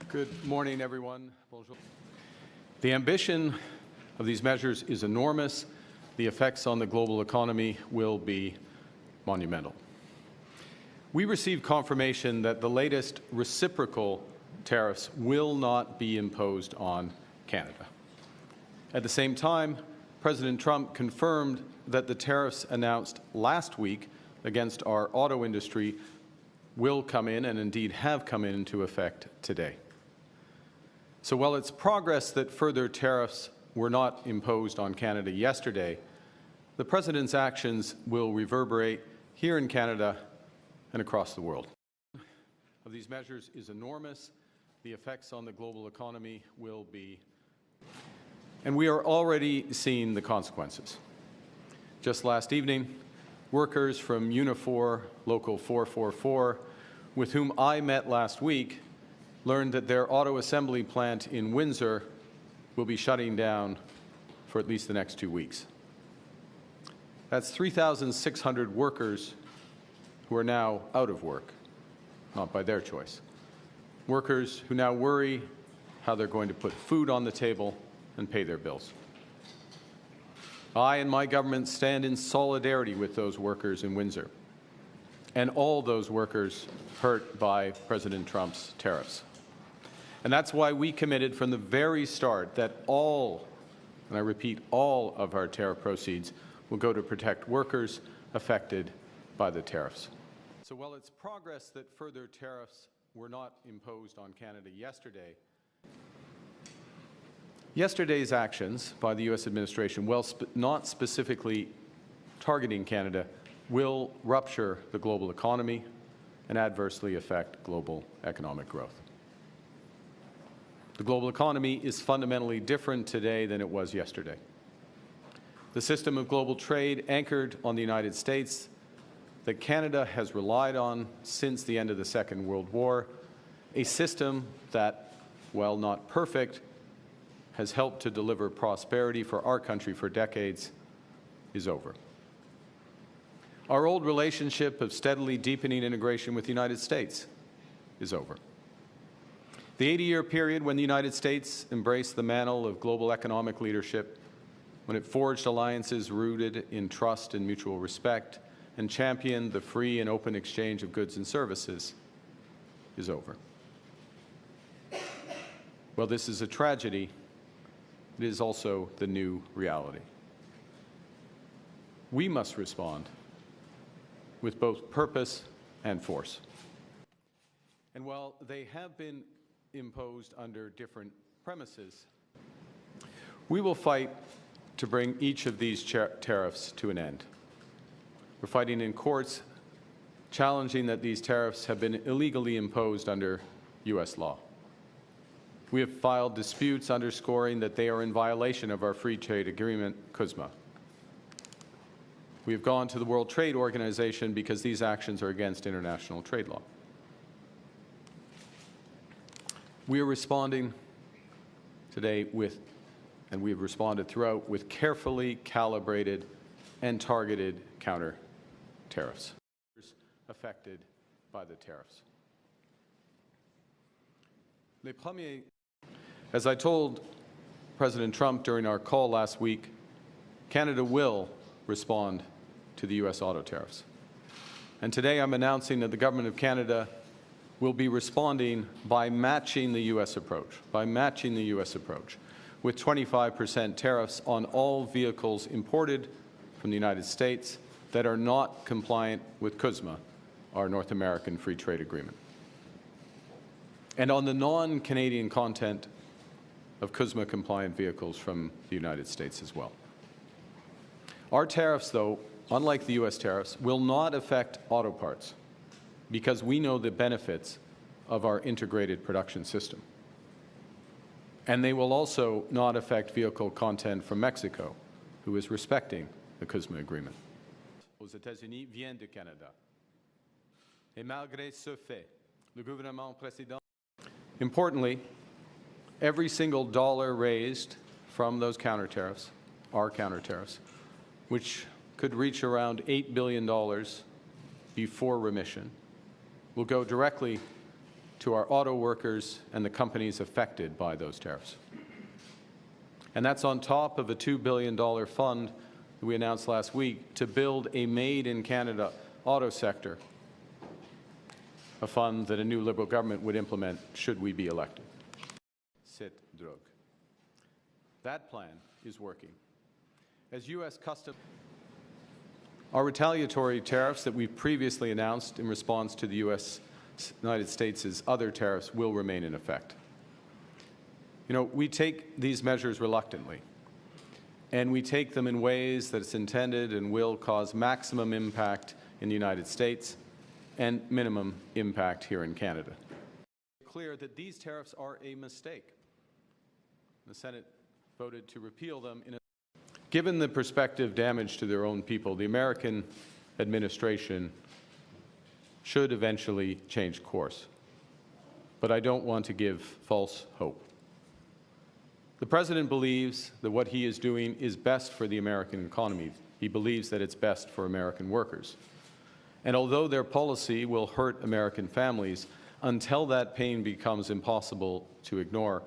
Good morning, everyone. Bonjour. The ambition of these measures is enormous. The effects on the global economy will be monumental. We received confirmation that the latest reciprocal tariffs will not be imposed on Canada. At the same time, President Trump confirmed that the tariffs announced last week against our auto industry will come in, and indeed have come into effect today. So while it's progress that further tariffs were not imposed on Canada yesterday, the President's actions will reverberate here in Canada and across the world. Of these measures is enormous. The effects on the global economy will be, and we are already seeing the consequences. Just last evening, workers from Unifor Local 444, with whom I met last week, learned that their auto assembly plant in Windsor will be shutting down for at least the next 2 weeks. That's 3,600 workers who are now out of work, not by their choice. Workers who now worry how they're going to put food on the table and pay their bills. I and my government stand in solidarity with those workers in Windsor and all those workers hurt by President Trump's tariffs. And that's why we committed from the very start that all, and I repeat, all of our tariff proceeds will go to protect workers affected by the tariffs. So while it's progress that further tariffs were not imposed on Canada yesterday, yesterday's actions by the U.S. administration, while not specifically targeting Canada, will rupture the global economy and adversely affect global economic growth. The global economy is fundamentally different today than it was yesterday. The system of global trade anchored on the United States that Canada has relied on since the end of the Second World War, a system that, while not perfect, has helped to deliver prosperity for our country for decades, is over. Our old relationship of steadily deepening integration with the United States is over. The 80-year period when the United States embraced the mantle of global economic leadership, when it forged alliances rooted in trust and mutual respect, and championed the free and open exchange of goods and services, is over. Well, this is a tragedy. It is also the new reality. We must respond with both purpose and force. And while they have been imposed under different premises, we will fight to bring each of these tariffs to an end. We're fighting in courts, challenging that these tariffs have been illegally imposed under U.S. law. We have filed disputes underscoring that they are in violation of our free trade agreement, CUSMA. We have gone to the World Trade Organization because these actions are against international trade law. We are responding today with, and we have responded throughout, with carefully calibrated and targeted counter tariffs affected by the tariffs. As I told President Trump during our call last week, Canada will respond to the U.S. auto tariffs. And today I'm announcing that the Government of Canada will be responding by matching the U.S. approach, with 25% tariffs on all vehicles imported from the United States that are not compliant with CUSMA, our North American Free Trade Agreement, and on the non-Canadian content of CUSMA-compliant vehicles from the United States as well. Our tariffs, though, unlike the U.S. tariffs, will not affect auto parts because we know the benefits of our integrated production system. And they will also not affect vehicle content from Mexico, who is respecting the CUSMA agreement. Aux États-Unis vient de Canada. Et malgré ce fait, le gouvernement précédent. Importantly, every single dollar raised from those counter tariffs, our counter tariffs, which could reach around $8 billion before remission, will go directly to our auto workers and the companies affected by those tariffs. And that's on top of a $2 billion fund that we announced last week to build a made-in-Canada auto sector, a fund that a new Liberal government would implement should we be elected. Sit drug. That plan is working. As U.S. Customs, our retaliatory tariffs that we've previously announced in response to the United States' other tariffs will remain in effect. You know, we take these measures reluctantly, and we take them in ways that it's intended and will cause maximum impact in the United States and minimum impact here in Canada. It's clear that these tariffs are a mistake. The Senate voted to repeal them. Given the prospective damage to their own people, the American administration should eventually change course. But I don't want to give false hope. The President believes that what he is doing is best for the American economy. He believes that it's best for American workers. And although their policy will hurt American families, until that pain becomes impossible to ignore,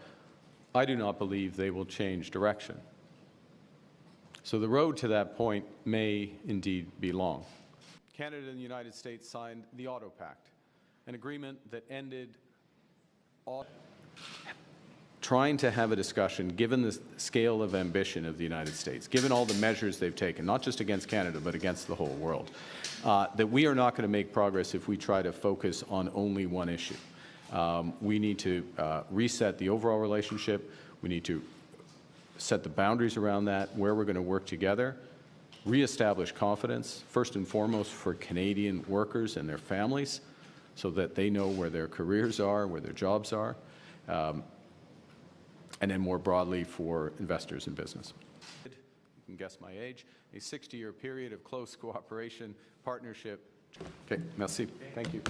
I do not believe they will change direction. So the road to that point may indeed be long. Canada and the United States signed the Auto Pact, an agreement that ended trying to have a discussion, given the scale of ambition of the United States, given all the measures they've taken, not just against Canada, but against the whole world, that we are not going to make progress if we try to focus on only one issue. We need to reset the overall relationship. We need to set the boundaries around that, where we're going to work together, reestablish confidence, first and foremost for Canadian workers and their families, so that they know where their careers are, where their jobs are, and then more broadly for investors in business. You can guess my age, a 60-year period of close cooperation, partnership. Okay, merci. Thank you.